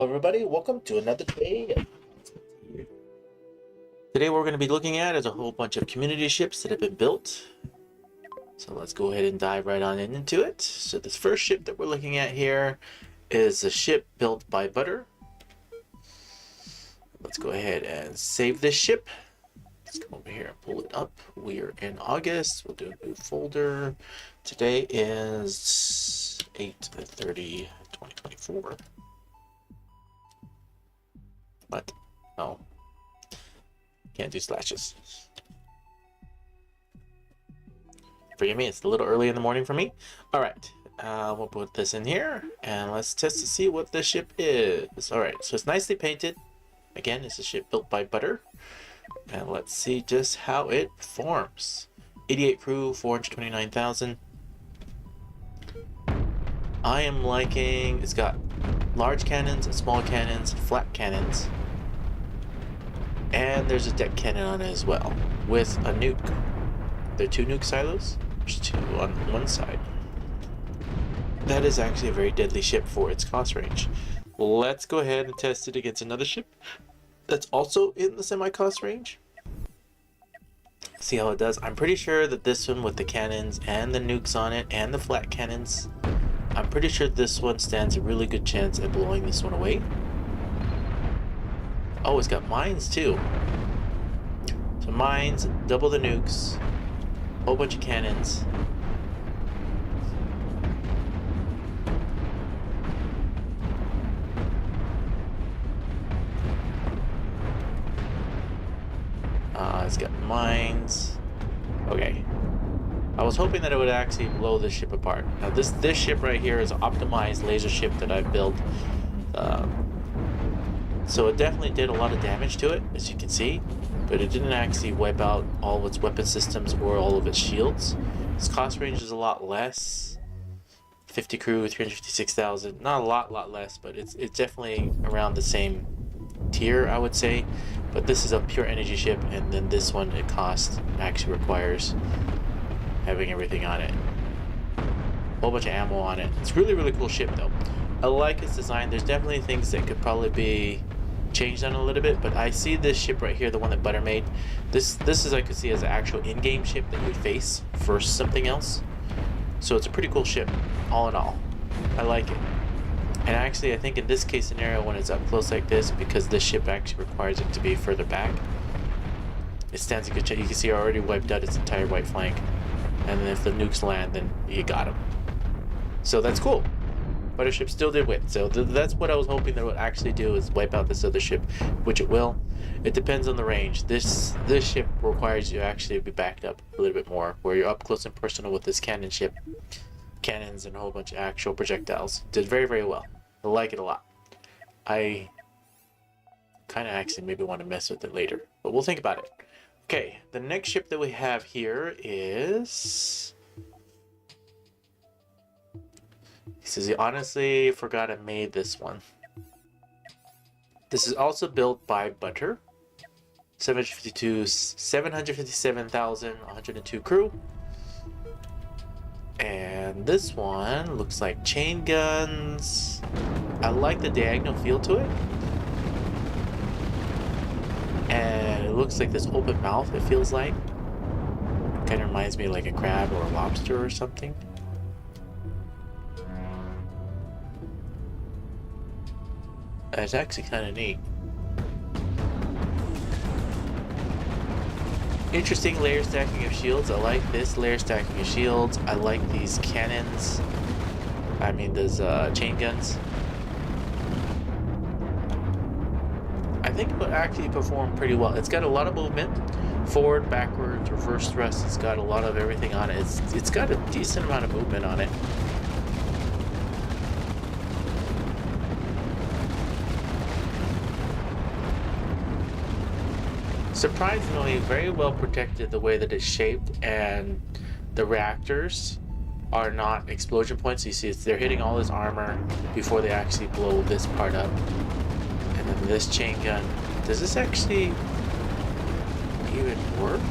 Hello everybody, welcome to another day. Today what we're going to be looking at is a whole bunch of community ships that have been built. So let's go ahead and dive right on into it. So this first ship that we're looking at here is a ship built by Butter. Let's go ahead and save this ship. Let's come over here and pull it up. We are in August. We'll do a new folder. Today is 8/30/2024. What? Oh. Can't do slashes. Forgive me, it's a little early in the morning for me. Alright, we'll put this in here and let's test to see what this ship is. Alright, so it's nicely painted. Again, it's a ship built by Butter. And let's see just how it performs. 88 crew, 429,000. I am liking, it's got large cannons and small cannons, flat cannons. And there's a deck cannon on it as well, with a nuke. There are two nuke silos. There's two on one side. That is actually a very deadly ship for its cost range. Let's go ahead and test it against another ship that's also in the semi-cost range. See how it does. I'm pretty sure that this one with the cannons and the nukes on it and the flat cannons, I'm pretty sure this one stands a really good chance at blowing this one away. Oh, it's got mines too. So mines, double the nukes, whole bunch of cannons. It's got mines. Okay. I was hoping that it would actually blow this ship apart. Now this ship right here is an optimized laser ship that I've built. So it definitely did a lot of damage to it, as you can see, but it didn't actually wipe out all of its weapon systems or all of its shields. Its cost range is a lot less. 50 crew, 356,000. Not a lot less, but it's definitely around the same tier, I would say. But this is a pure energy ship, and then this one, it actually requires having everything on it. A whole bunch of ammo on it. It's really, really cool ship though. I like its design. There's definitely things that could probably be changed on a little bit, but I see this ship right here, the one that Butter made. This is, I could see, as an actual in-game ship that you'd face versus something else. So it's a pretty cool ship, all in all. I like it. And actually, I think in this case scenario, when it's up close like this, because this ship actually requires it to be further back, it stands a good chance. You can see I already wiped out its entire right flank. And then if the nukes land, then you got him. So that's cool. Butter ship still did win, so that's what I was hoping that it would actually do, is wipe out this other ship, which it will. It depends on the range. This ship requires you actually to be backed up a little bit more, where you're up close and personal with this cannon ship. Cannons and a whole bunch of actual projectiles. Did very, very well. I like it a lot. I kind of actually maybe want to mess with it later, but we'll think about it. Okay, the next ship that we have here is... He says he honestly forgot I made this one. This is also built by Butter. 757,102 crew. And this one looks like chain guns. I like the diagonal feel to it. And it looks like this open mouth, it feels like. Kind of reminds me of like a crab or a lobster or something. It's actually kind of neat. Interesting layer stacking of shields. I like this layer stacking of shields. I like these cannons. I mean, those chain guns. I think it would actually perform pretty well. It's got a lot of movement. Forward, backwards, reverse thrust. It's got a lot of everything on it. It's got a decent amount of movement on it. Surprisingly, very well protected the way that it's shaped, and the reactors are not explosion points. You see, they're hitting all this armor before they actually blow this part up. And then this chain gun. Does this actually even work?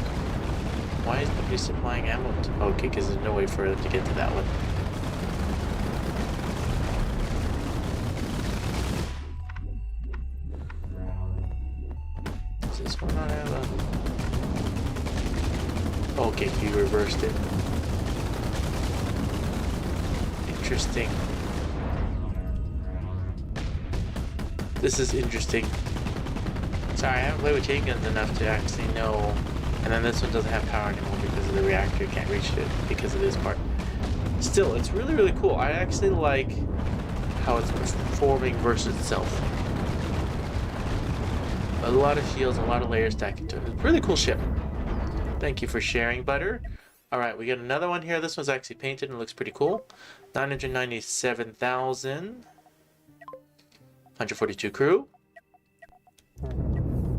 Why is nobody supplying ammo? Okay, because there's no way for them to get to that one. What's going on, Ava? Okay, he reversed it. Interesting. This is interesting. Sorry, I haven't played with chain guns enough to actually know. And then this one doesn't have power anymore because of the reactor. Can't reach it because of this part. Still, it's really, really cool. I actually like how it's performing versus itself. A lot of shields, a lot of layers stacked into it. It's a really cool ship. Thank you for sharing, Butter. Alright, we got another one here. This one's actually painted and looks pretty cool. 997,000. 142 crew.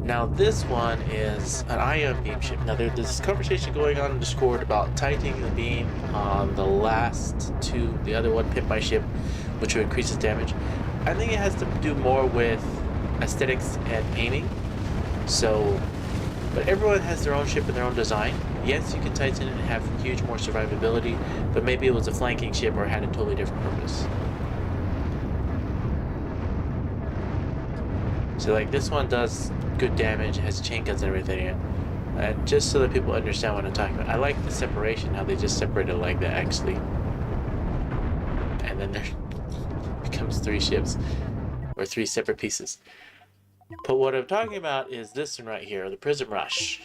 Now this one is an ion beam ship. Now there's this conversation going on in Discord about tightening the beam on the last two, the other one pit by ship, which will increase its damage. I think it has to do more with aesthetics and aiming. So, but everyone has their own ship and their own design. Yes, you can tighten it and have huge more survivability, but maybe it was a flanking ship or had a totally different purpose. So like this one does good damage, has chain guns and everything in it. And just so that people understand what I'm talking about. I like the separation, how they just separate it like that actually. And then there becomes 3 ships, or 3 separate pieces. But what I'm talking about is this one right here, the Prism Rush.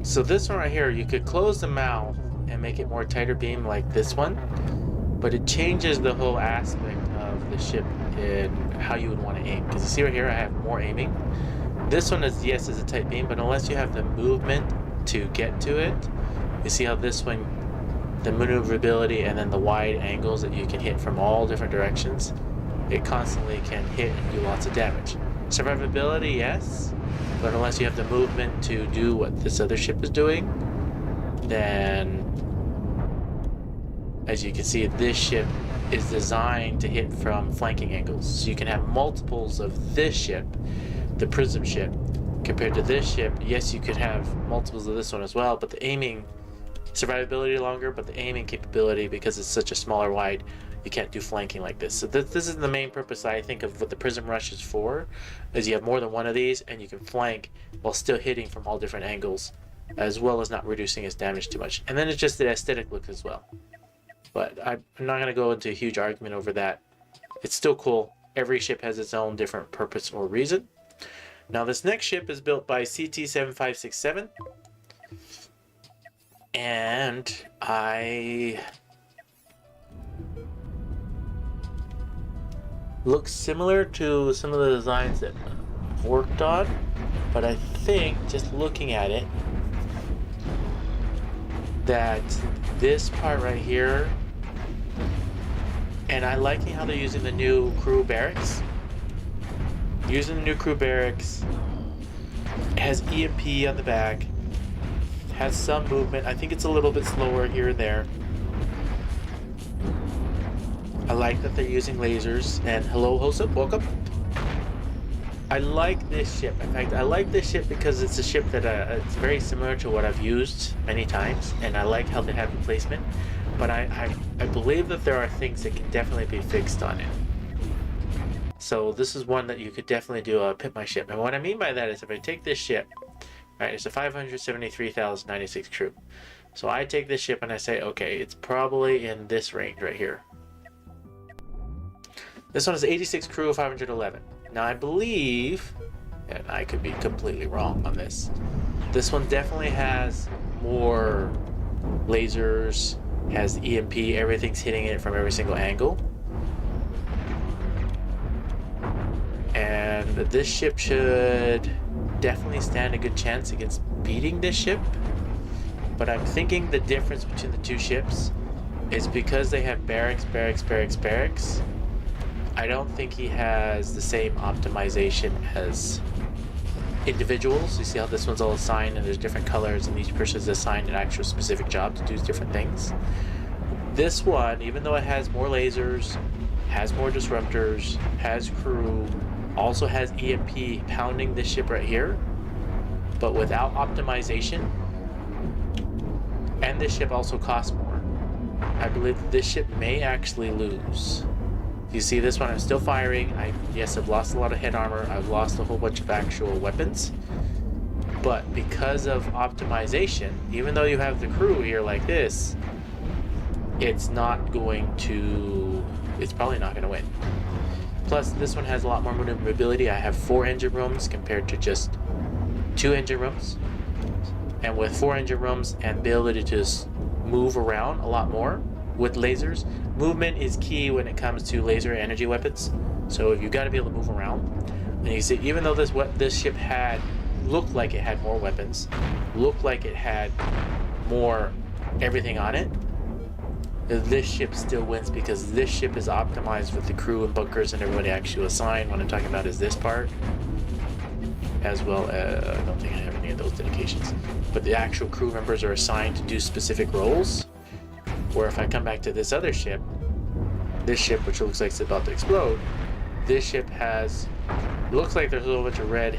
So this one right here, you could close the mouth and make it more tighter beam like this one, but it changes the whole aspect of the ship in how you would want to aim. Because you see right here, I have more aiming. This one is, yes, is a tight beam, but unless you have the movement to get to it, you see how this one, the maneuverability and then the wide angles that you can hit from all different directions, it constantly can hit and do lots of damage. Survivability, yes, but unless you have the movement to do what this other ship is doing, then as you can see, this ship is designed to hit from flanking angles. So you can have multiples of this ship, the Prism ship, compared to this ship. Yes, you could have multiples of this one as well, but the aiming, survivability longer, but the aiming capability, because it's such a smaller wide, you can't do flanking like this. So this is the main purpose I think of what the Prism Rush is for, is you have more than one of these and you can flank while still hitting from all different angles, as well as not reducing its damage too much. And then it's just the aesthetic look as well. But I'm not going to go into a huge argument over that. It's still cool. Every ship has its own different purpose or reason. Now this next ship is built by CT7567. And looks similar to some of the designs that I've worked on, but I think just looking at it that this part right here, and I liking how they're using the new crew barracks. Using the new crew barracks, it has EMP on the back, has some movement. I think it's a little bit slower here and there. I like that they're using lasers, and hello Hosep, welcome. I like this ship. In fact, I like this ship because it's a ship that it's very similar to what I've used many times, and I like how they have the placement. But I believe that there are things that can definitely be fixed on it. So this is one that you could definitely do a pit my ship. And what I mean by that is if I take this ship, right, it's a 573,096 crew. So I take this ship and I say, okay, it's probably in this range right here. This one is 86 crew, 511. Now I believe, and I could be completely wrong on this, this one definitely has more lasers, has EMP, everything's hitting it from every single angle. And this ship should definitely stand a good chance against beating this ship. But I'm thinking the difference between the two ships is because they have barracks. I don't think he has the same optimization as individuals. You see how this one's all assigned and there's different colors and each person is assigned an actual specific job to do different things. This one, even though it has more lasers, has more disruptors, has crew, also has EMP pounding this ship right here, but without optimization, and this ship also costs more, I believe this ship may actually lose. You see this one, I'm still firing. Yes, I've lost a lot of head armor. I've lost a whole bunch of actual weapons. But because of optimization, even though you have the crew here like this, it's probably not going to win. Plus, this one has a lot more maneuverability. I have 4 engine rooms compared to just 2 engine rooms. And with 4 engine rooms and ability to just move around a lot more with lasers, movement is key when it comes to laser energy weapons. So you've got to be able to move around. And you see, even though this ship looked like it had more weapons, looked like it had more everything on it, this ship still wins because this ship is optimized with the crew and bunkers and everybody actually assigned. What I'm talking about is this part, as well as, I don't think I have any of those dedications, but the actual crew members are assigned to do specific roles. Where if I come back to this other ship, which looks like it's about to explode, this ship looks like there's a little bunch of red,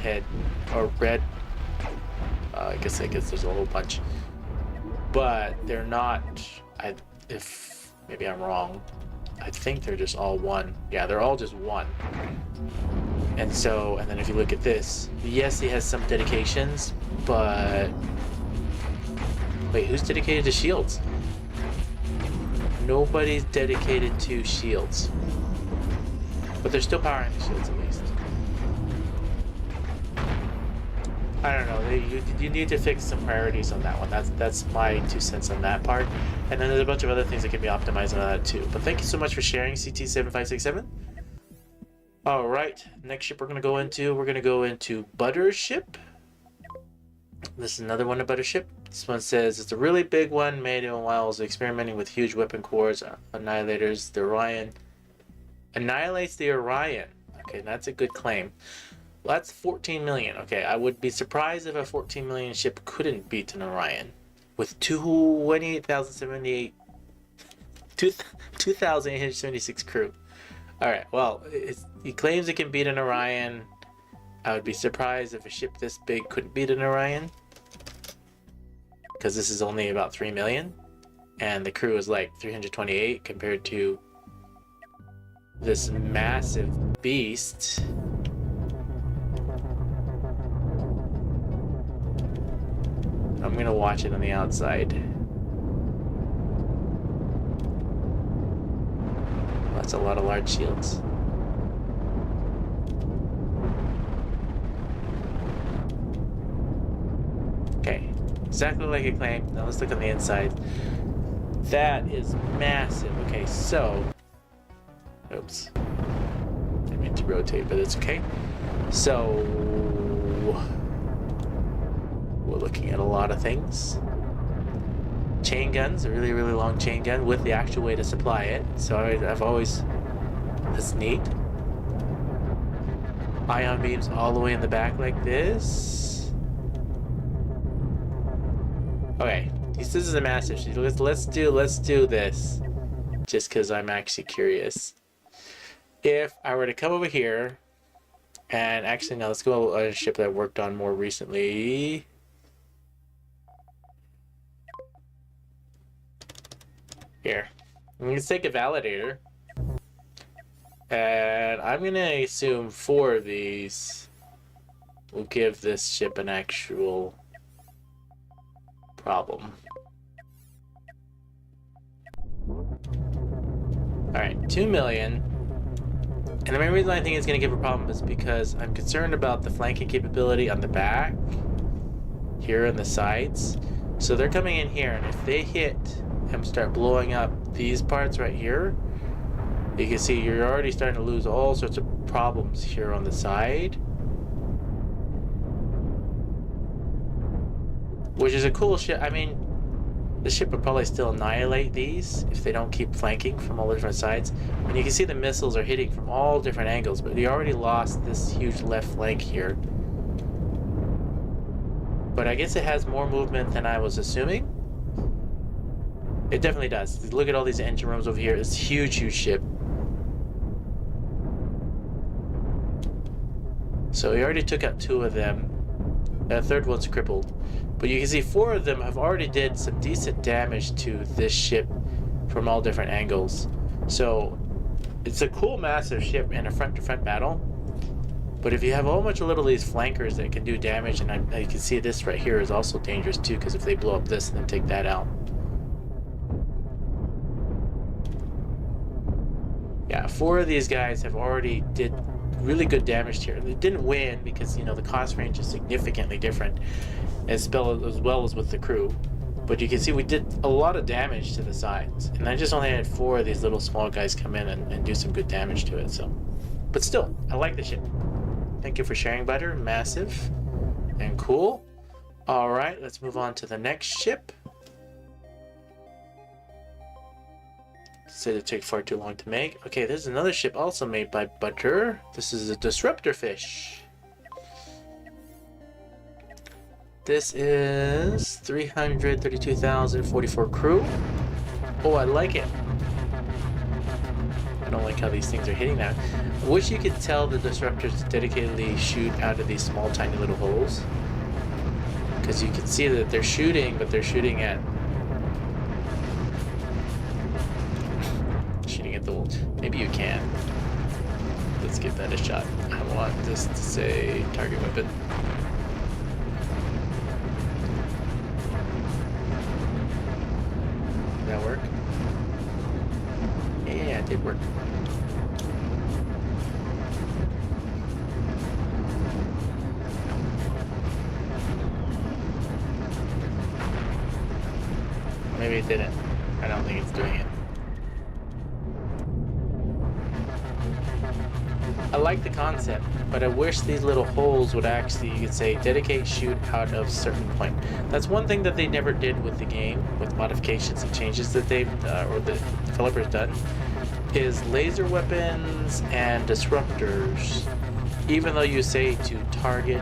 I guess there's a whole bunch, but they're not, if maybe I'm wrong, I think they're just all one. Yeah, they're all just one. And then if you look at this, yes, he has some dedications, but wait, who's dedicated to shields? Nobody's dedicated to shields, but they're still powering the shields at least. I don't know. You need to fix some priorities on that one. That's my 2 cents on that part. And then there's a bunch of other things that can be optimized on that too. But thank you so much for sharing, CT7567. All right, next ship we're gonna go into Butter ship. This is another one, a Butter ship. This one says it's a really big one made in while I was experimenting with huge weapon cores, annihilators. The Orion annihilates the Orion. Okay, that's a good claim. Well, that's 14 million. Okay, I would be surprised if a 14 million ship couldn't beat an Orion with 2,876 crew. All right, well, he claims it can beat an Orion. I would be surprised if a ship this big couldn't beat an Orion, because this is only about 3 million and the crew is like 328 compared to this massive beast. I'm gonna watch it on the outside. That's a lot of large shields. Okay, exactly like I claimed. Now let's look on the inside. That is massive. Okay, so, oops, I meant to rotate, but it's okay. So we're looking at a lot of things. Chain guns, a really, really long chain gun with the actual way to supply it. So I've always, that's neat. Ion beams all the way in the back like this. Okay, this is a massive. Let's do this, just because I'm actually curious. If I were to come over here, and actually now let's go on a ship that I worked on more recently. Here, I'm gonna take a validator, and I'm gonna assume 4 of these will give this ship an actual problem. Alright, 2 million. And the main reason I think it's going to give a problem is because I'm concerned about the flanking capability on the back, here on the sides. So they're coming in here, and if they hit and start blowing up these parts right here, you can see you're already starting to lose all sorts of problems here on the side. Which is a cool ship. I mean, the ship would probably still annihilate these if they don't keep flanking from all the different sides. And you can see the missiles are hitting from all different angles, but you already lost this huge left flank here. But I guess it has more movement than I was assuming. It definitely does. Look at all these engine rooms over here. It's a huge, huge ship. So we already took out 2 of them. The third one's crippled. But you can see 4 of them have already did some decent damage to this ship from all different angles. So It's a cool, massive ship in a front-to-front battle. But if you have a whole bunch of little these flankers that can do damage, and you can see this right here is also dangerous too, because if they blow up this and then take that out. Yeah, 4 of these guys have already did really good damage here. They didn't win because, you know, the cost range is significantly different as well as with the crew. But you can see we did a lot of damage to the sides. And I just only had 4 of these little small guys come in and do some good damage to it. So, but still, I like the ship. Thank you for sharing, Butter. Massive and cool. All right, let's move on to the next ship. Said it took far too long to make. Okay, there's another ship also made by Butter. This is a Disruptor fish. This is 332,044 crew. Oh, I like it. I don't like how these things are hitting that. I wish you could tell the Disruptors dedicatedly shoot out of these small, tiny little holes. Because you can see that they're shooting, but they're shooting at the wall. Maybe you can. Let's give that a shot. I want this to say target weapon. Did that work? Yeah, it did work. Maybe it didn't. I don't think it's doing it. I like the concept, but I wish these little holes would actually, you could say, dedicate shoot out of a certain point. That's one thing that they never did with the game, with modifications and changes that they've, or the developers done, is laser weapons and disruptors. Even though you say to target,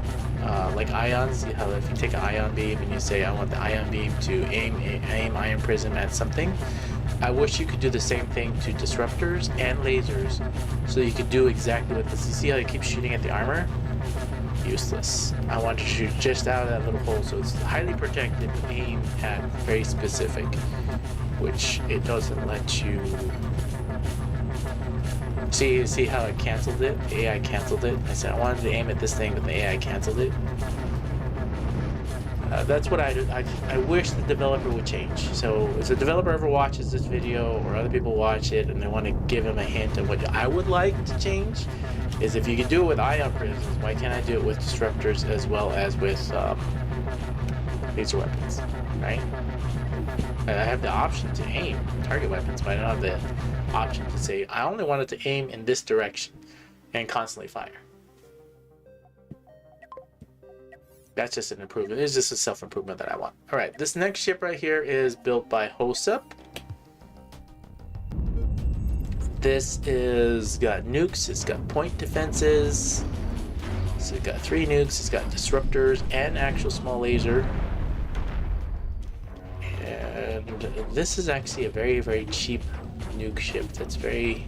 like ions, how if you take an ion beam and you say, I want the ion beam to aim ion prism at something, I wish you could do the same thing to disruptors and lasers, so you could do exactly what this. You see how it keeps shooting at the armor? Useless. I want to shoot just out of that little hole, so it's highly protected, aim at very specific, which it doesn't let you. See how it canceled it? The AI canceled it. I said I wanted to aim at this thing, but the AI canceled it. That's what I wish the developer would change. So if the developer ever watches this video or other people watch it and they want to give him a hint of what I would like to change, is if you can do it with ion prisms, why can't I do it with disruptors as well as with laser weapons, right? I have the option to aim target weapons, but I don't have the option to say I only wanted to aim in this direction and constantly fire. That's just an improvement. It's just a self-improvement that I want. All right, this next ship right here is built by Hosep. This is got nukes. It's got point defenses. So it's got 3 nukes. It's got disruptors and actual small laser. And this is actually a very, very cheap nuke ship. That's very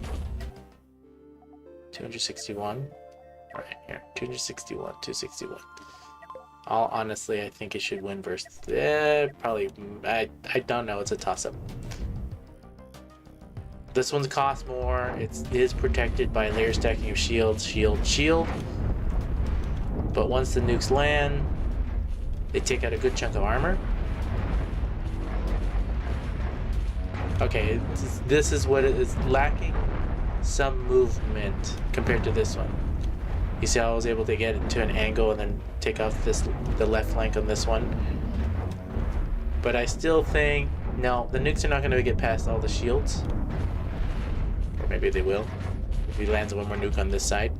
261. All right, here 261, 261. Honestly, I think it should win versus. Probably. I don't know. It's a toss-up. This one's cost more. It is protected by layer stacking of shield, shield, shield. But once the nukes land, they take out a good chunk of armor. Okay, this is what it is lacking. Some movement compared to this one. You see how I was able to get into an angle and then take off the left flank on this one. But I still think, no, the nukes are not going to get past all the shields. Or maybe they will, if he lands one more nuke on this side.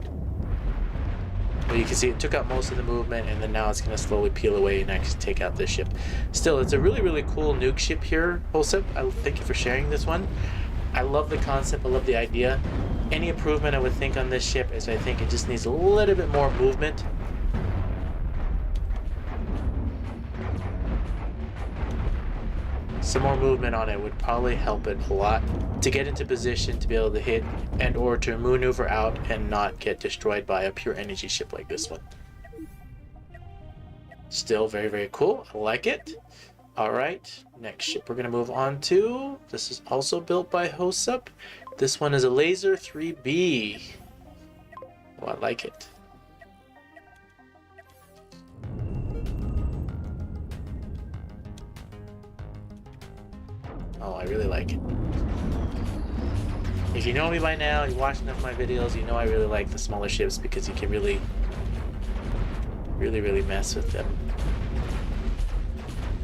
But you can see it took out most of the movement, and then now it's going to slowly peel away and actually take out this ship. Still, it's a really, really cool nuke ship here, Hosep. I thank you for sharing this one. I love the concept, I love the idea. Any improvement I would think on this ship is I think it just needs a little bit more movement. Some more movement on it would probably help it a lot to get into position to be able to hit and or to maneuver out and not get destroyed by a pure energy ship like this one. Still very, very cool. I like it. All right, next ship we're going to move on to. This is also built by Hosep. This one is a laser 3B. Oh, I like it. Oh, I really like it. If you know me by now, you watch enough of my videos, you know I really like the smaller ships because you can really mess with them.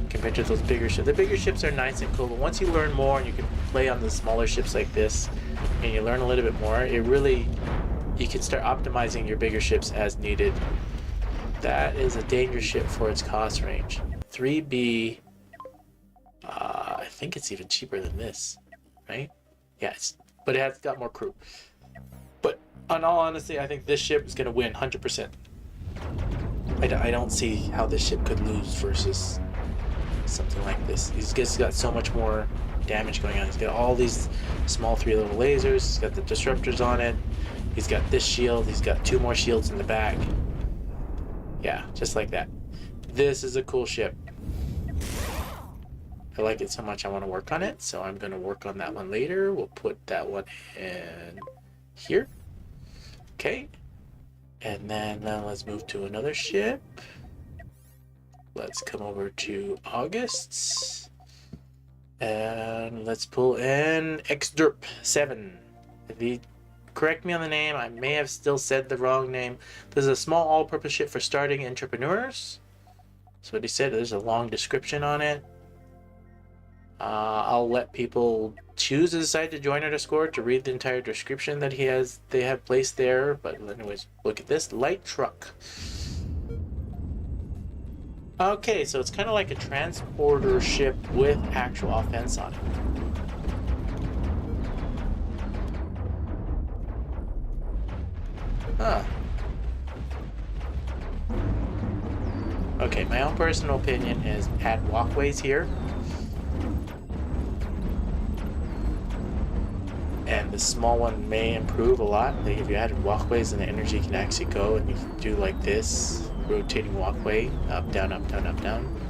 Compared to those bigger ships. The bigger ships are nice and cool, but once you learn more and you can play on the smaller ships like this, and you learn a little bit more, you can start optimizing your bigger ships as needed. That is a dangerous ship for its cost range. 3B, I think it's even cheaper than this, right? Yes, but it has got more crew. But on all honesty, I think this ship is going to win 100%. I don't see how this ship could lose versus something like this. He's just got so much more damage going on. He's got all these small 3-level lasers. He's got the disruptors on it. He's got this shield. He's got 2 more shields in the back. Yeah, just like that. This is a cool ship. I like it so much I want to work on it, so I'm going to work on that one later. We'll put that one in here. Okay. And then let's move to another ship. Let's come over to August. And let's pull in Xderp 7. If you correct me on the name, I may have still said the wrong name. This is a small all-purpose ship for starting entrepreneurs. That's what he said. There's a long description on it. I'll let people choose to decide to join our Discord to read the entire description that they have placed there. But anyways, look at this light truck. Okay, so it's kind of like a transporter ship with actual offense on it. Huh. Okay, my own personal opinion is add walkways here. And the small one may improve a lot. Like if you added walkways, and the energy can actually go, and you can do like this, rotating walkway, up, down, up, down, up, down.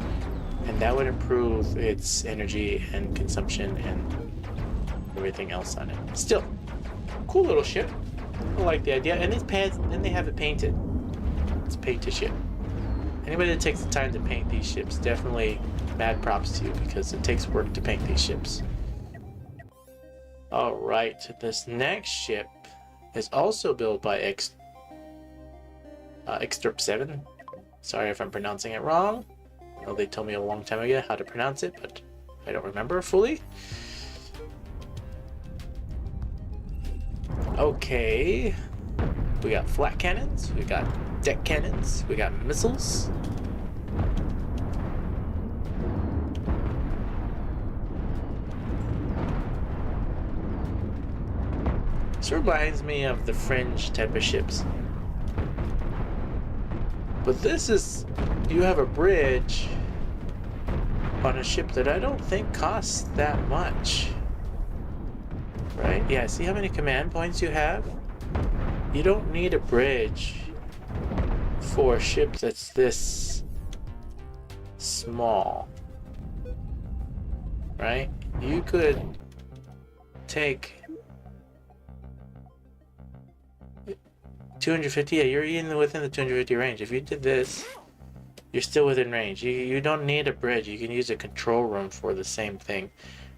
And that would improve its energy and consumption and everything else on it. Still, cool little ship. I like the idea. And these pads, then they have it painted. It's a painted ship. Anybody that takes the time to paint these ships, definitely mad props to you, because it takes work to paint these ships. Alright, this next ship is also built by Xderp 7. Sorry if I'm pronouncing it wrong. I know they told me a long time ago how to pronounce it, but I don't remember fully. Okay, we got flat cannons, we got deck cannons, we got missiles. Sort of reminds me of the Fringe type of ships. But this is, you have a bridge on a ship that I don't think costs that much. Right? Yeah, see how many command points you have? You don't need a bridge for a ship that's this small. Right? You could take 250, yeah, you're even within the 250 range. If you did this, you're still within range. You don't need a bridge. You can use a control room for the same thing.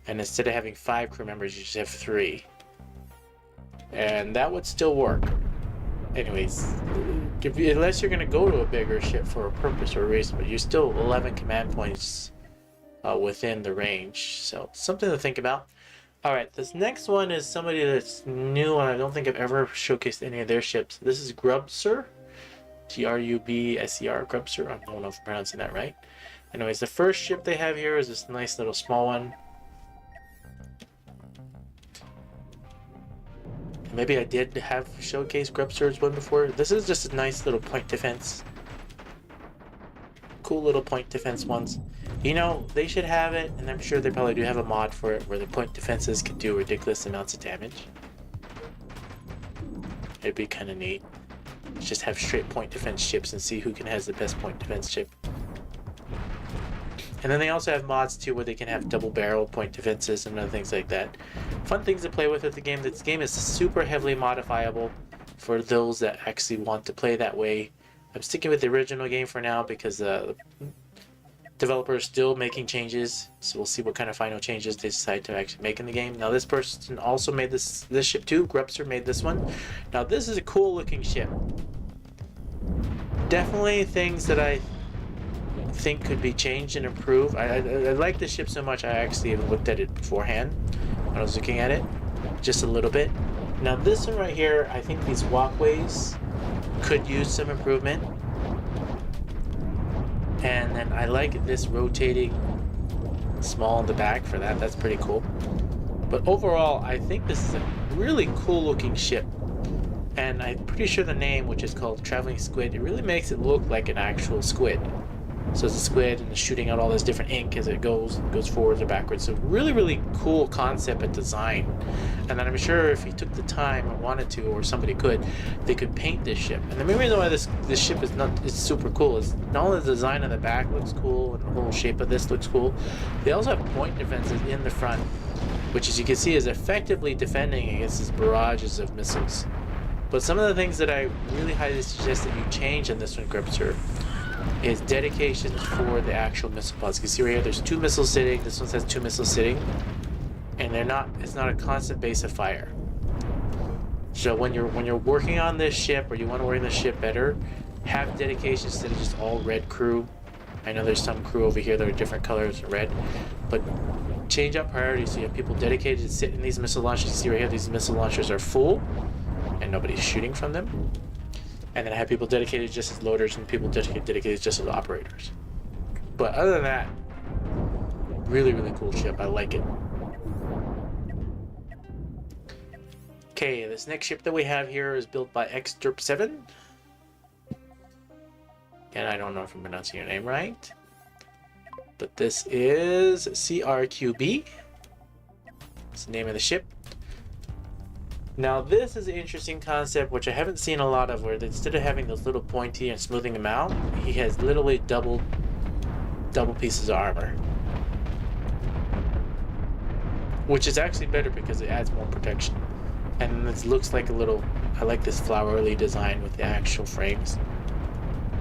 And instead of having 5 crew members, you just have 3. And that would still work. Anyways, unless you're going to go to a bigger ship for a purpose or a reason, but you're still 11 command points within the range. So, something to think about. Alright, this next one is somebody that's new, and I don't think I've ever showcased any of their ships. This is Grubster. Grubser, Grubster. I don't know if I'm pronouncing that right. Anyways, the first ship they have here is this nice little small one. Maybe I did have showcased Grubster's one before. This is just a nice little point defense. Cool little point defense ones. You know, they should have it, and I'm sure they probably do have a mod for it where the point defenses can do ridiculous amounts of damage. It'd be kind of neat. Just have straight point defense ships and see who has the best point defense ship. And then they also have mods too where they can have double barrel point defenses and other things like that. Fun things to play with the game. This game is super heavily modifiable for those that actually want to play that way. I'm sticking with the original game for now because the developer is still making changes, so we'll see what kind of final changes they decide to actually make in the game. Now this person also made this ship too. Grubster made this one. Now this is a cool looking ship. Definitely things that I think could be changed and improved. I like the ship so much I actually even looked at it beforehand when I was looking at it, just a little bit. Now this one right here, I think these walkways could use some improvement. And then I like this rotating small in the back for that. That's pretty cool. But overall, I think this is a really cool looking ship. And I'm pretty sure the name, which is called Traveling Squid, it really makes it look like an actual squid. So it's a squid and it's shooting out all this different ink as it goes forwards or backwards. So really, really cool concept and design. And then I'm sure if you took the time and wanted to, or somebody could, they could paint this ship. And the main reason why this ship is super cool is not only the design of the back looks cool and the whole shape of this looks cool, they also have point defenses in the front, which as you can see is effectively defending against these barrages of missiles. But some of the things that I really highly suggest that you change in this one, Grubster, is dedications for the actual missile pods. You can see right here, there's 2 missiles sitting. This one says 2 missiles sitting, and it's not a constant base of fire. So when you're working on this ship, or you want to work on this ship better, have dedications instead of just all red crew. I know there's some crew over here that are different colors of red, but change up priorities so you have people dedicated to sit in these missile launchers. You see right here, these missile launchers are full, and nobody's shooting from them. And then I have people dedicated just as loaders and people dedicated just as operators. But other than that, really, really cool ship. I like it. Okay, this next ship that we have here is built by Xderp 7. And I don't know if I'm pronouncing your name right. But this is CRQB. That's the name of the ship. Now this is an interesting concept which I haven't seen a lot of, where instead of having those little pointy and smoothing them out, he has literally double pieces of armor. Which is actually better because it adds more protection. And this looks like a little, I like this flowery design with the actual frames.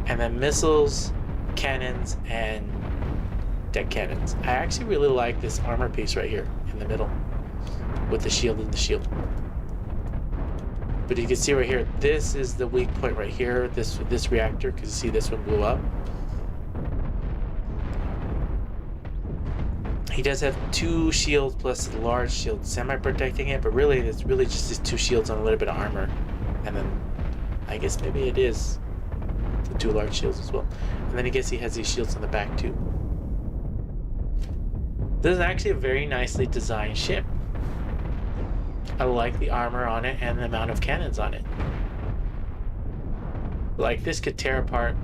And then missiles, cannons, and deck cannons. I actually really like this armor piece right here in the middle with the shield and the shield. But you can see right here, this is the weak point right here, this reactor, because you see this one blew up. He does have 2 shields plus a large shield semi-protecting it, but really it's really just these 2 shields on a little bit of armor. And then I guess maybe it is the 2 large shields as well. And then I guess he has these shields on the back too. This is actually a very nicely designed ship. I like the armor on it and the amount of cannons on it. Like this could tear apart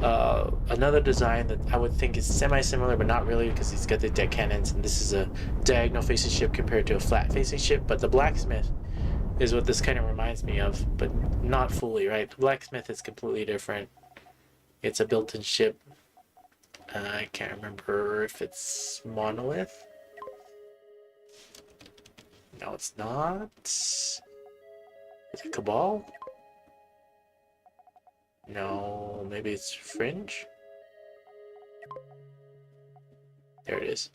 another design that I would think is semi-similar, but not really, because he's got the deck cannons, and this is a diagonal facing ship compared to a flat facing ship. But the blacksmith is what this kind of reminds me of, but not fully, right? The blacksmith is completely different. It's a built-in ship. I can't remember if it's monolith. No, it's not. Is it Cabal? No, maybe it's Fringe? There it is.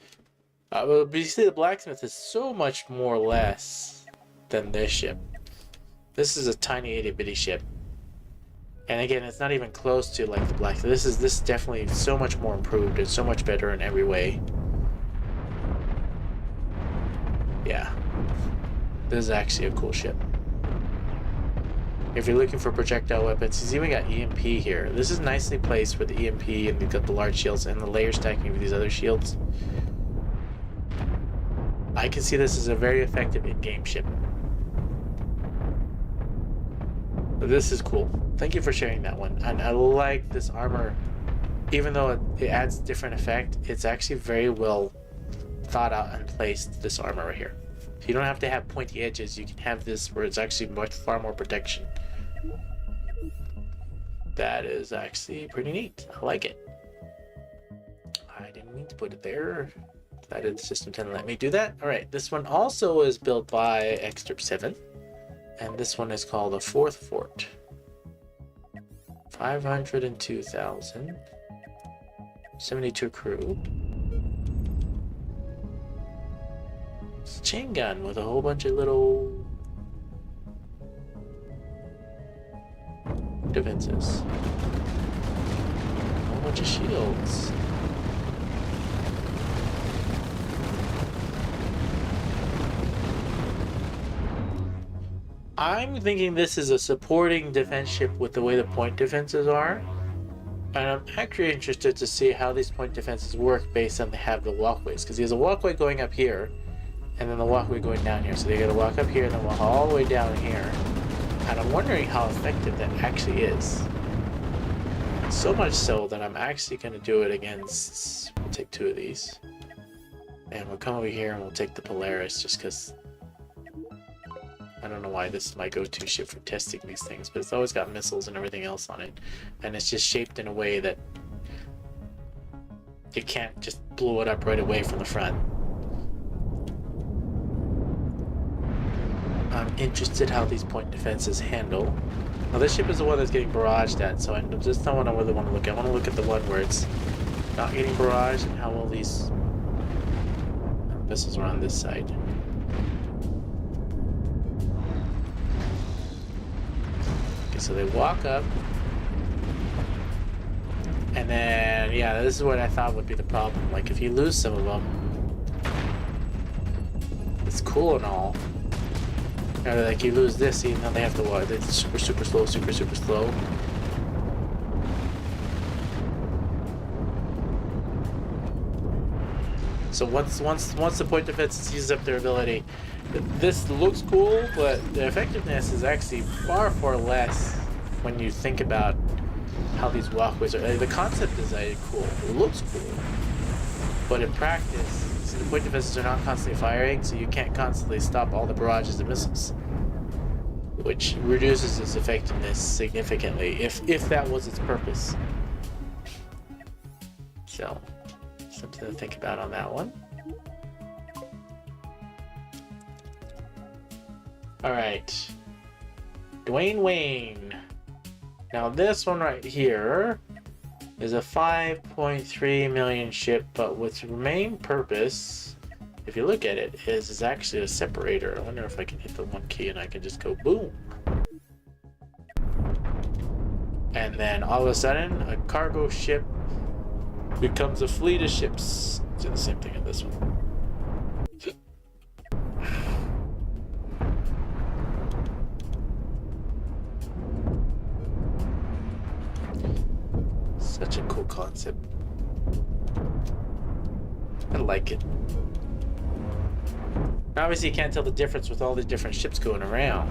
But you see, the blacksmith is so much more less than this ship. This is a tiny itty-bitty ship. And again, it's not even close to like the blacksmith. This is definitely so much more improved and so much better in every way. Yeah. This is actually a cool ship. If you're looking for projectile weapons, he's even got EMP here. This is nicely placed with the EMP, and you've got the large shields and the layer stacking with these other shields. I can see this as a very effective in-game ship. But this is cool. Thank you for sharing that one. And I like this armor. Even though it adds different effect, it's actually very well thought out and placed, this armor right here. So you don't have to have pointy edges. You can have this where it's actually far more protection. That is actually pretty neat. I like it. I didn't mean to put it there. That is the system 10 let me do that. Alright, this one also is built by Extrip 7. And this one is called a fourth fort. 502,000. 72 crew. It's a chain gun with a whole bunch of little defenses. A whole bunch of shields. I'm thinking this is a supporting defense ship with the way the point defenses are. And I'm actually interested to see how these point defenses work based on they have the walkways. Because he has a walkway going up here, and then the walkway going down here. So they gotta walk up here and then walk all the way down here. And I'm wondering how effective that actually is. So much so that I'm actually gonna do it against... We'll take 2 of these. And we'll come over here and we'll take the Polaris just because... I don't know why this is my go-to ship for testing these things, but it's always got missiles and everything else on it. And it's just shaped in a way that you can't just blow it up right away from the front. I'm interested how these point defenses handle. Now this ship is the one that's getting barraged at, so I just not what I really want to look at. I want to look at the one where it's not getting barraged and how all these missiles are on this side. So they walk up, and then, yeah, this is what I thought would be the problem. Like, if you lose some of them, it's cool and all. Or, like, you lose this, even though they have to walk. It's super, super slow, super, super slow. So once the point defense seizes up their ability, this looks cool, but the effectiveness is actually far, far less when you think about how these walkways are. The concept is cool. It looks cool. But in practice, see, the point defenses are not constantly firing, so you can't constantly stop all the barrages of missiles. Which reduces its effectiveness significantly, if that was its purpose. So, something to think about on that one. Alright. Dwayne Wayne. Now this one right here is a 5.3 million ship, but with main purpose, if you look at it, is actually a separator. I wonder if I can hit the 1 key and I can just go boom. And then all of a sudden, a cargo ship becomes a fleet of ships. Do the same thing in this one. Such a cool concept. I like it. Obviously, you can't tell the difference with all the different ships going around.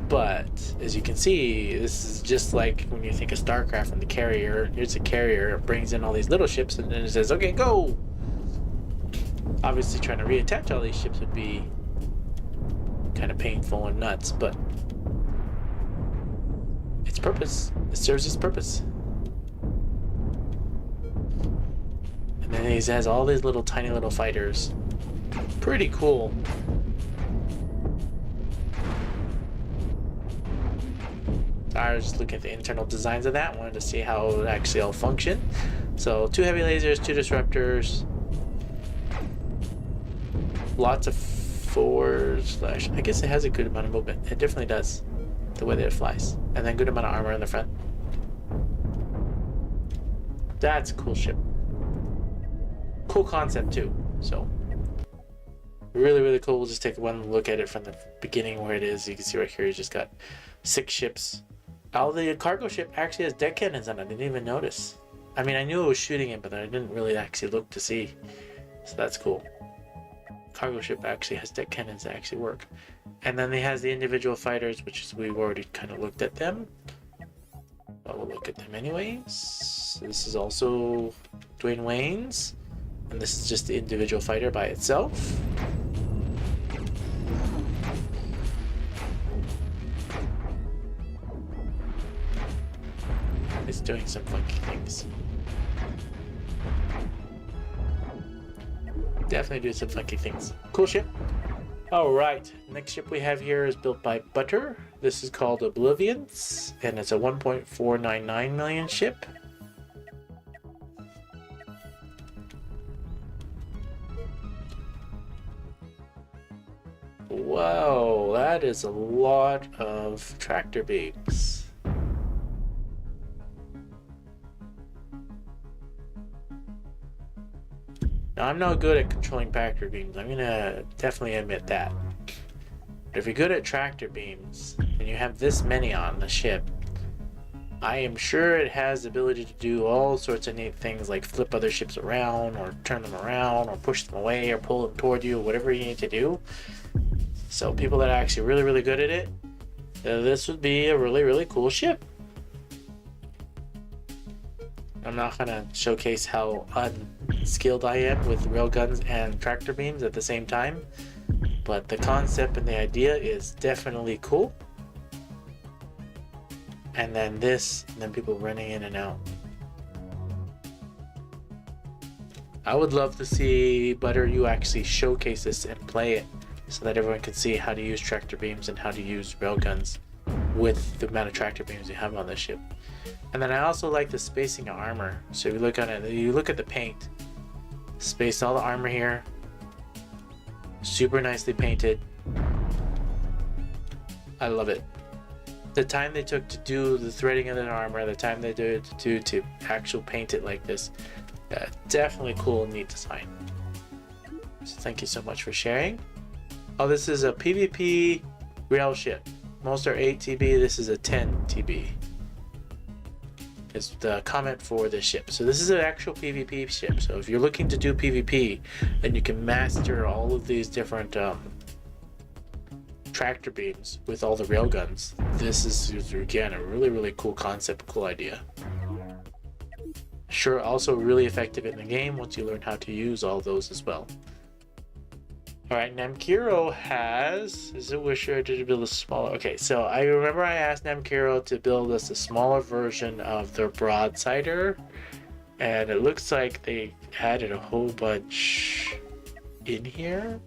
But, as you can see, this is just like when you think of StarCraft and the carrier. Here's a carrier, it brings in all these little ships, and then it says, okay, go! Obviously, trying to reattach all these ships would be kind of painful and nuts, but its purpose, it serves its purpose. And then he has all these little tiny little fighters. Pretty cool. I was just looking at the internal designs of that one to see how it actually all function. So 2 heavy lasers, 2 disruptors, lots of forward slash. I guess it has a good amount of movement. It definitely does, the way that it flies, and then good amount of armor in the front. That's a cool ship. Cool concept too. So really, really cool. We'll just take one look at it from the beginning where it is. You can see right here, you just got 6 ships. Oh, the cargo ship actually has deck cannons on it. I didn't even notice. I mean, I knew it was shooting it, but I didn't really actually look to see. So that's cool. Cargo ship actually has deck cannons that actually work. And then it has the individual fighters, which is, we've already kind of looked at them. But we'll look at them anyways. So this is also Dwayne Wayne's. And this is just the individual fighter by itself. It's doing some funky things. Definitely do some funky things. Cool ship. Alright, next ship we have here is built by Butter. This is called Oblivions, and it's a 1.499 million ship. Whoa, that is a lot of tractor beams. Now, I'm not good at controlling tractor beams. I'm gonna definitely admit that. But if you're good at tractor beams, and you have this many on the ship, I am sure it has the ability to do all sorts of neat things like flip other ships around, or turn them around, or push them away, or pull them toward you, whatever you need to do. So people that are actually really, really good at it, this would be a really, really cool ship. I'm not gonna showcase how unskilled I am with railguns and tractor beams at the same time, but the concept and the idea is definitely cool. And then this, and then people running in and out. I would love to see Butter you actually showcase this and play it so that everyone can see how to use tractor beams and how to use railguns with the amount of tractor beams you have on the ship. And then I also like the spacing of armor. So if you look on it, you look at the paint, space all the armor here, super nicely painted. I love it. The time they took to do the threading of the armor, the time they did to actually paint it like this, definitely cool and neat design. So thank you so much for sharing. Oh, this is a PvP rail ship. Most are 8 TB, this is a 10 TB. Is the comment for this ship. So this is an actual PvP ship. So if you're looking to do PvP, then you can master all of these different tractor beams with all the railguns. This is, again, a really, really cool concept, cool idea. Sure, also really effective in the game once you learn how to use all those as well. Alright, Namiro has... Is it wisher to build a smaller... Okay, so I remember I asked Namiro to build us a smaller version of their broadsider, and it looks like they added a whole bunch in here.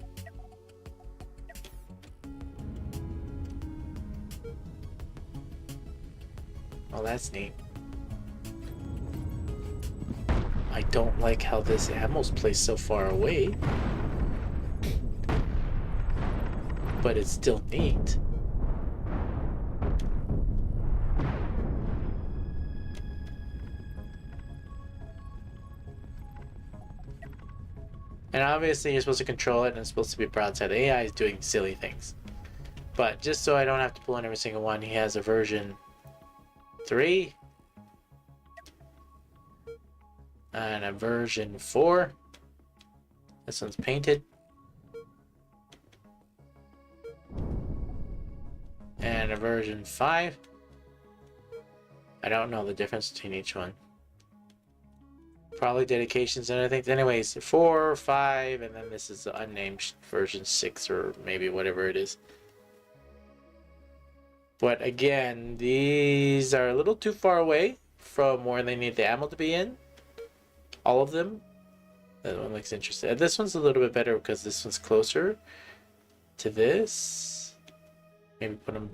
Oh, that's neat. I don't like how this ammo's placed so far away, but it's still neat. And obviously you're supposed to control it and it's supposed to be broadside. The AI is doing silly things. But just so I don't have to pull in every single one, he has a version 3 and a version 4. This one's painted. And a version 5. I don't know the difference between each one. Probably dedications and other things. Anyways, 4, 5, and then this is the unnamed version 6 or maybe whatever it is. But again, these are a little too far away from where they need the ammo to be in. All of them. That one looks interesting. This one's a little bit better because this one's closer to this. Maybe put them...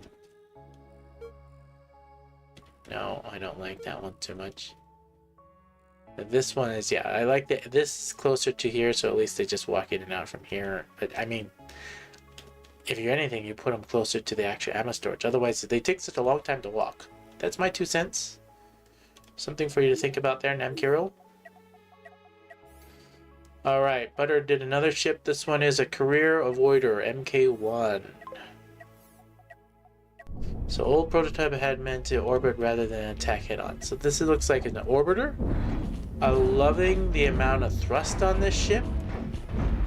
No, I don't like that one too much. But this one is, yeah, I like that. This is closer to here, so at least they just walk in and out from here. But I mean, if you're anything, you put them closer to the actual ammo storage. Otherwise, they take such a long time to walk. That's my 2 cents. Something for you to think about there, Namiro. Alright, Butter did another ship. This one is a Career Avoider, MK1. So old prototype had meant to orbit rather than attack head-on. So this looks like an orbiter. I'm loving the amount of thrust on this ship.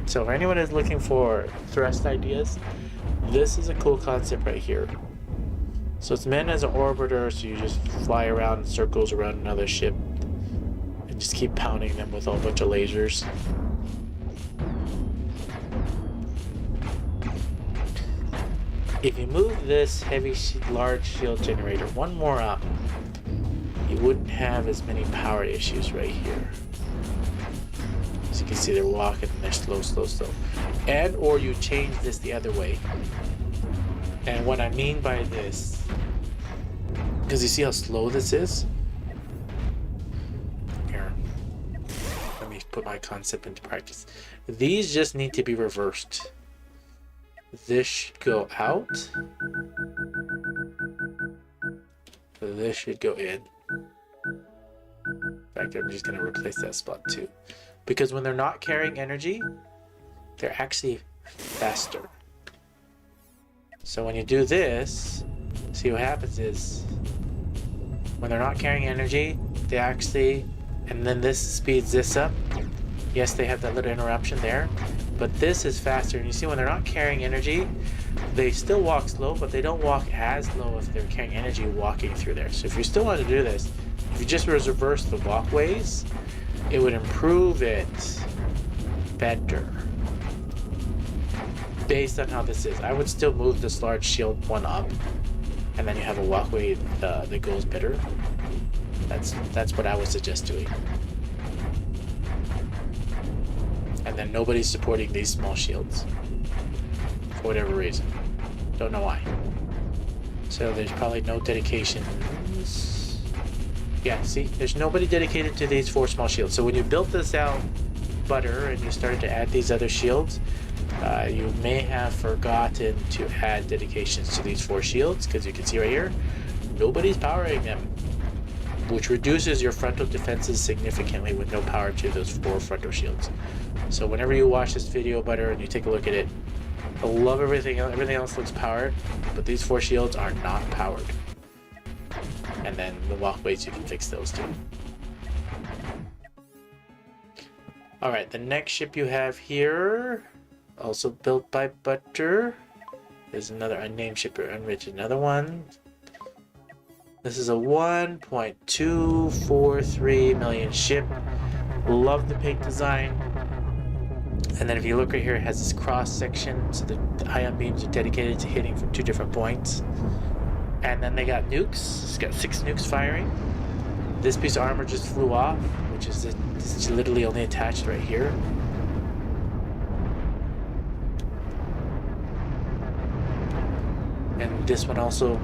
So if anyone is looking for thrust ideas, this is a cool concept right here. So it's meant as an orbiter, so you just fly around in circles around another ship and just keep pounding them with a whole bunch of lasers. If you move this large shield generator one more up, you wouldn't have as many power issues right here. As you can see, they're walking and they're slow, slow, slow. And or you change this the other way. And what I mean by this, because you see how slow this is? Here, let me put my concept into practice. These just need to be reversed. This should go out. This should go in. In fact, I'm just going to replace that spot too. Because when they're not carrying energy, they're actually faster. So when you do this, see what happens is, when they're not carrying energy, they actually, and then this speeds this up. Yes, they have that little interruption there, but this is faster. And you see when they're not carrying energy, they still walk slow, but they don't walk as slow if they're carrying energy walking through there. So if you still want to do this, if you just reverse the walkways, it would improve it better. Based on how this is, I would still move this large shield one up, and then you have a walkway that goes better. That's what I would suggest doing. And then nobody's supporting these small shields for whatever reason. Don't know why. So there's probably no dedications. Yeah, see, there's nobody dedicated to these 4 small shields. So when you built this out, Butter, and you started to add these other shields, you may have forgotten to add dedications to these 4 shields, because you can see right here, nobody's powering them, which reduces your frontal defenses significantly with no power to those 4 frontal shields. So whenever you watch this video, Butter, and you take a look at it, I love everything else. Everything else looks powered, but these 4 shields are not powered. And then the walkways, you can fix those too. Alright, the next ship you have here, also built by Butter. There's another unnamed ship or unwritten, another one. This is a 1.243 million ship. Love the paint design. And then if you look right here, it has this cross section, so the ion beams are dedicated to hitting from 2 different points. And then they got nukes. It's got 6 nukes firing. This piece of armor just flew off, which is this is literally only attached right here. And this one also.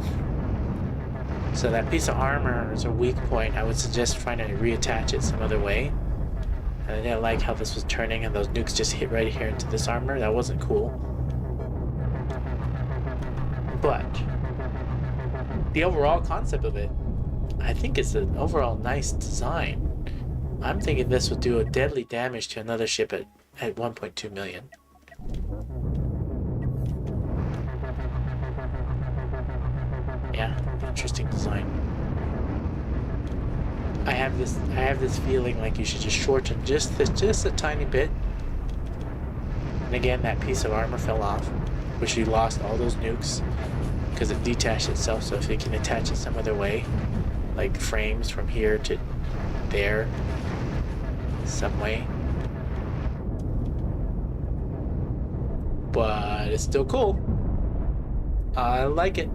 So that piece of armor is a weak point. I would suggest trying to reattach it some other way. And I didn't like how this was turning and those nukes just hit right here into this armor. That wasn't cool. But the overall concept of it, I think it's an overall nice design. I'm thinking this would do a deadly damage to another ship at 1.2 million. Yeah, interesting design. I have this feeling like you should just shorten just a tiny bit. And again, that piece of armor fell off, which you lost all those nukes because it detached itself. So if you can attach it some other way, like frames from here to there, some way. But it's still cool. I like it.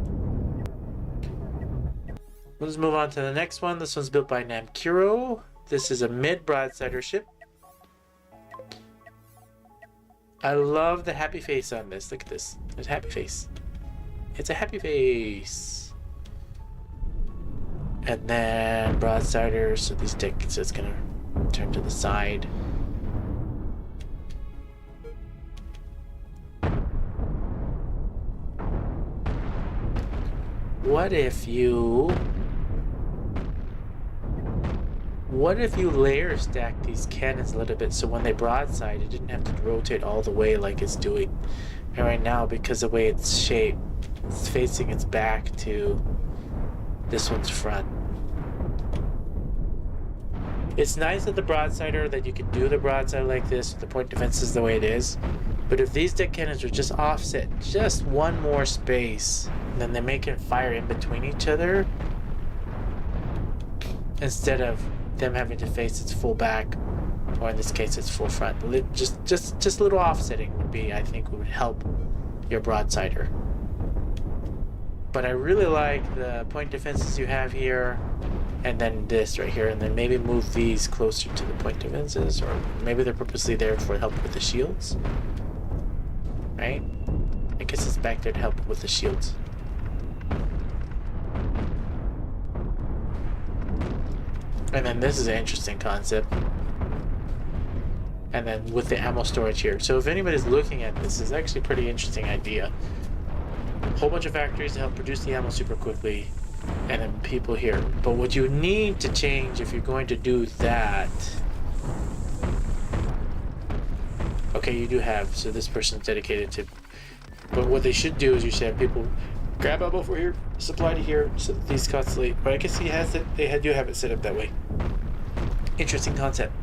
Let's move on to the next one. This one's built by Namiro. This is a mid-broadsider ship. I love the happy face on this. Look at this. There's a happy face. It's a happy face. And then broadsiders. So these decks, so it's gonna turn to the side. What if you layer stack these cannons a little bit so when they broadside it didn't have to rotate all the way like it's doing. And right now, because of the way it's shaped, it's facing its back to this one's front. It's nice at the broadsider that you can do the broadside like this with the point defenses the way it is. But if these deck cannons were just offset just one more space, then they make it fire in between each other instead of them having to face its full back, or in this case its full front. Just a little offsetting would be, I think, would help your broadsider. But I really like the point defenses you have here. and then this right here, and then maybe move these closer to the point defenses, or maybe they're purposely there for help with the shields, right? I guess it's back there to help with the shields. And then this is an interesting concept. And then with the ammo storage here. So if anybody's looking at this, it's actually a pretty interesting idea. A whole bunch of factories to help produce the ammo super quickly, and then people here. But what you need to change if you're going to do that... Okay, you do have, so this person's dedicated to... But what they should do is you should have people grab ammo for here, supply to here, so that these constantly... But I guess he has it, they do have it set up that way. Interesting concept.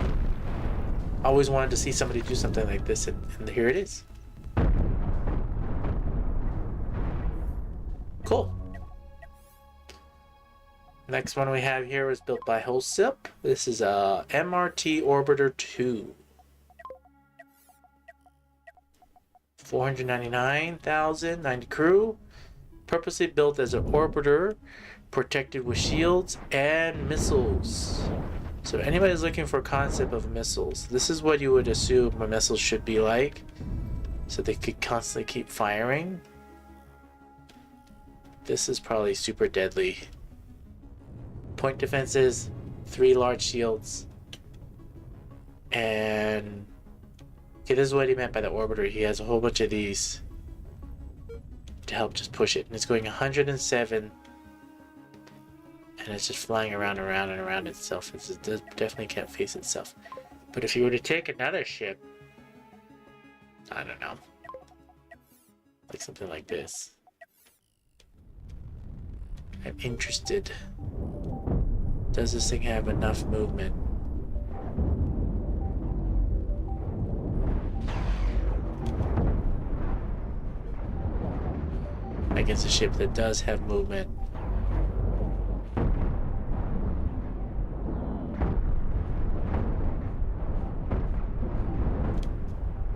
I always wanted to see somebody do something like this, and here it is. Cool. Next one we have here was built by Wholesip. This is a MRT Orbiter 2. 499,000, 90 crew. Purposely built as an orbiter, protected with shields and missiles. So if anybody's looking for a concept of missiles, this is what you would assume a missile should be like. So they could constantly keep firing. This is probably super deadly. Point defenses, 3 large shields. And... Okay, this is what he meant by the orbiter. He has a whole bunch of these to help just push it. And it's going 107. And it's just flying around and around itself. It definitely can't face itself. But if you were to take another ship, I don't know, like something like this. I'm interested. Does this thing have enough movement? I guess a ship that does have movement.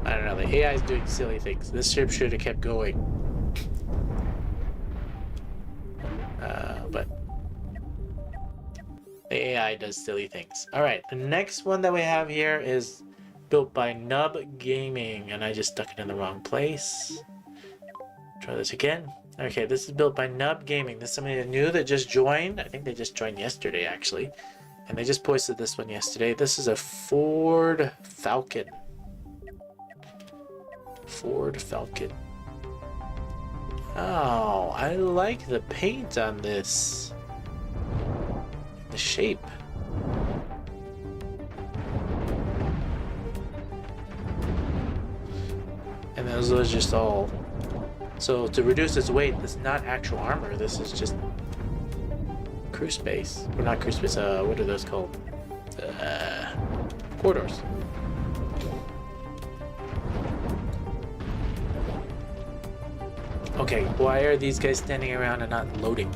I don't know, the AI is doing silly things. This ship should have kept going. But the AI does silly things. Alright, the next one that we have here is built by Nub Gaming, and I just stuck it in the wrong place. Try this again. Okay, this is built by Nub Gaming. This is somebody new that just joined. I think they just joined yesterday, actually. And they just posted this one yesterday. This is a Ford Falcon. Ford Falcon. Oh, I like the paint on this. The shape. And those are just all... So to reduce its weight, this is not actual armor. This is just crew space. Or not crew space, what are those called? Corridors. Okay, why are these guys standing around and not loading?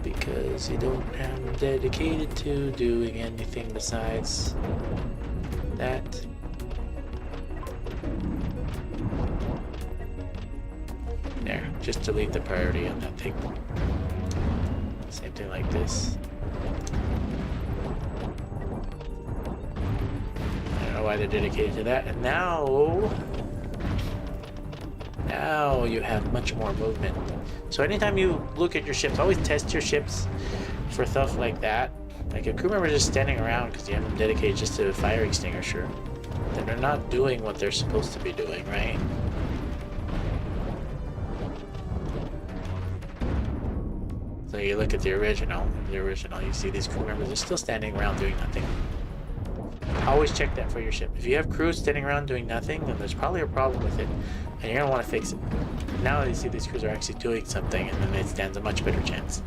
Because you don't have them dedicated to doing anything besides that. There, just delete the priority on that thing. Same thing like this. I don't know why they're dedicated to that. And now you have much more movement. So anytime you look at your ships, always test your ships for stuff like that. Like if crew members are just standing around because you have them dedicated just to a fire extinguisher, then they're not doing what they're supposed to be doing, right? So you look at the original, you see these crew members are still standing around doing nothing. Always check that for your ship. If you have crews standing around doing nothing, then there's probably a problem with it, and you're gonna want to fix it. Now you see these crews are actually doing something, and then it stands a much better chance.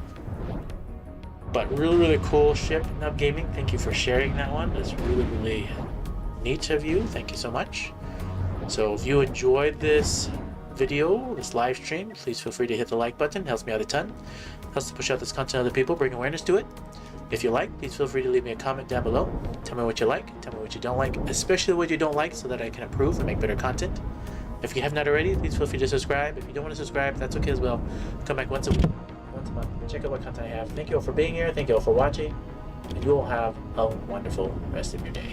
But really cool ship, Nub Gaming. Thank you for sharing that one. It's really neat of you. Thank you so much. So if you enjoyed this video, this live stream, please feel free to hit the like button. It helps me out a ton. It helps to push out this content to other people, bring awareness to it. If you like, please feel free to leave me a comment down below. Tell me what you like, tell me what you don't like, especially what you don't like, so that I can improve and make better content. If you have not already, please feel free to subscribe. If you don't want to subscribe, that's okay as well. Come back once a week, once a month, and check out what content I have. Thank you all for being here. Thank you all for watching. And you all have a wonderful rest of your day.